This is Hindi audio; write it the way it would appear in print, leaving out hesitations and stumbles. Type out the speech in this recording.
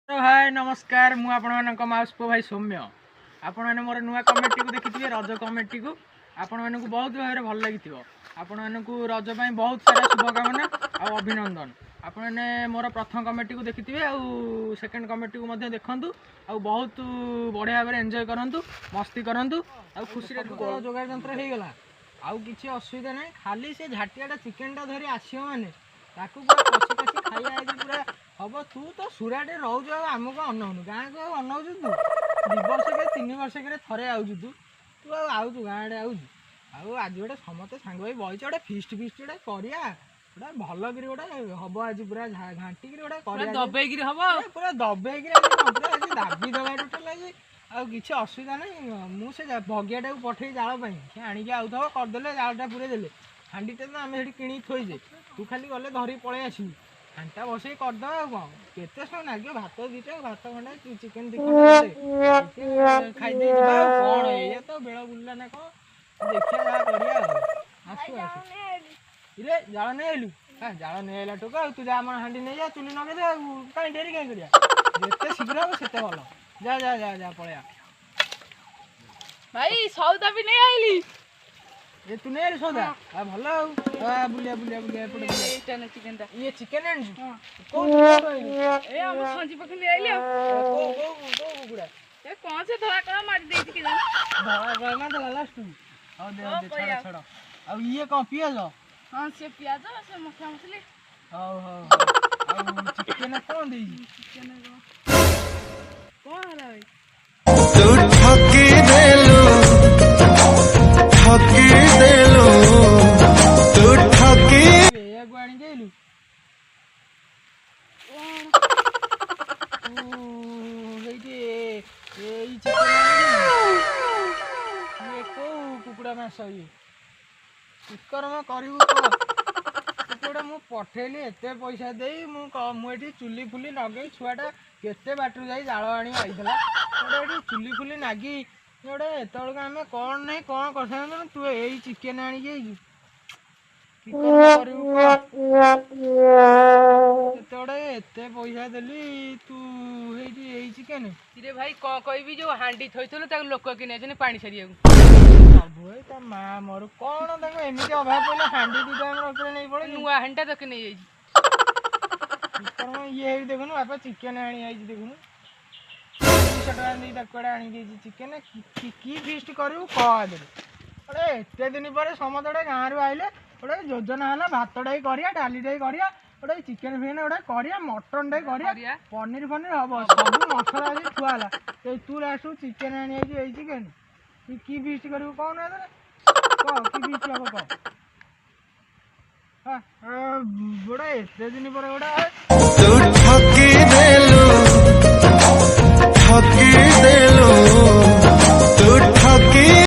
तो हाय नमस्कार मु आपण माउस पो भाई सौम्य आपण मैंने मोर नुआ कमेटी को देखिए रज कमेटी को आपण मानक बहुत भाव भल लगी आपण मानक रज बहुत सारा शुभकामना और अभिनंदन। आपण मैंने मोर प्रथम कमेटी को देखिए आउ सेकेंड कमेटी को देखु आ बहुत बढ़िया भाव एंजॉय करूँ मस्ती करूँ आ खुशी जोगाड़ जंत्र हो गला आउ कि असुविधा ना खाली से झाटियाटा चिकेनटा धरी आसो मैंने ताकू पूरा कषि कषि खाइया पूरा हम तू तो सुराटे रोज आमको अनौनु गाँ को अनौचु तू 2 वर्ष के 3 वर्ष के थे आउचु तू आउचु गाँ आड़े आउचु आज गोटे समस्ते सांग भाई बही गोटे फिस्ट फिस्ट गोटे गोटे भल कि गोटे हम आज पूरा घाटी गोटे दबेक हम पूरा दबेक दाबी दबा टोटाल आज आउ कि असुविधा ना मुझे भगियाटा को पठे जाल सी आणिक आउ करदे जालटा पूरे देले हांडीटा तो आम कि थोजे तू खाली गले धरी पलि आसू हांडा बसई करद केते समय लगे भात दीटा भात खंडे चिकेन 2 खंडे खाई कौन ये तो बेल बुल्ला ना कौन देखिए जहाँ करिया आसू आसू इरे जाल नहीं आलु हाँ जाल नहीं आला टोका तू जा हांडी नहीं जा चुली नगे कहीं डेरी कहीं करिया जिते शीघ्र हम से भल जा जा जा जा पलैया भाई सौदा भी नहीं आईली ये तू नहीं सौदा भल बुलिया बुलिया बुलिया एपटे चिकेन ये चिकेन आनी ए हम संजी पखन ले आइले कुकुड़ा ए कौन से धरा करा मार देई के जान धरा करा ना तो लास्ट और दे छोड़ अब ये कौन पियाज हां से प्याज से मसला मसली हां हां अब चिकेन कौन देई चिकेन कौन हला भाई तू ठकी देलू तू ठकी ये गुआणी गेलू कुकुड़ा मास ये उत्कर्म करू कुकुड़ा मु पठेली एत पैसा दे मुझे चुली फुली लगे छुआटा केते बाटू जाई जाल आनी आईला गोटे चुली फुली नागी गोटे एत आम कौन नहीं कौन कर तू यही चिकेन आनी एते पैसा देली तू चिकेन रे भाई कौन कहबी जो हांडी थइथलो ताक लोक कि नै पानी छरिया सब ता माँ मोर कौन एमती अभाव पड़े हांडी दीटा रखे नहीं पड़े नुआ हांडा तक नहीं ये देखुन बापा चिकेन आनी देखुन 200 टका दी आनी चिकेन कि फिस्ट करू कह अरे एत दिन पर समस्त गाँव रू आइले गोटे योजना है भातटा करिया डालीटा करिया गोटे चिकेन फिकेन गोटे करिया मटनटा करिया पनीर फनीर हम सब मसला आज थुआला तू लास्ट चिकेन आनी चिकेन कि फिस्ट करू कौन कह कि फिस्ट हम कह गोटे एत दिन पर गोटे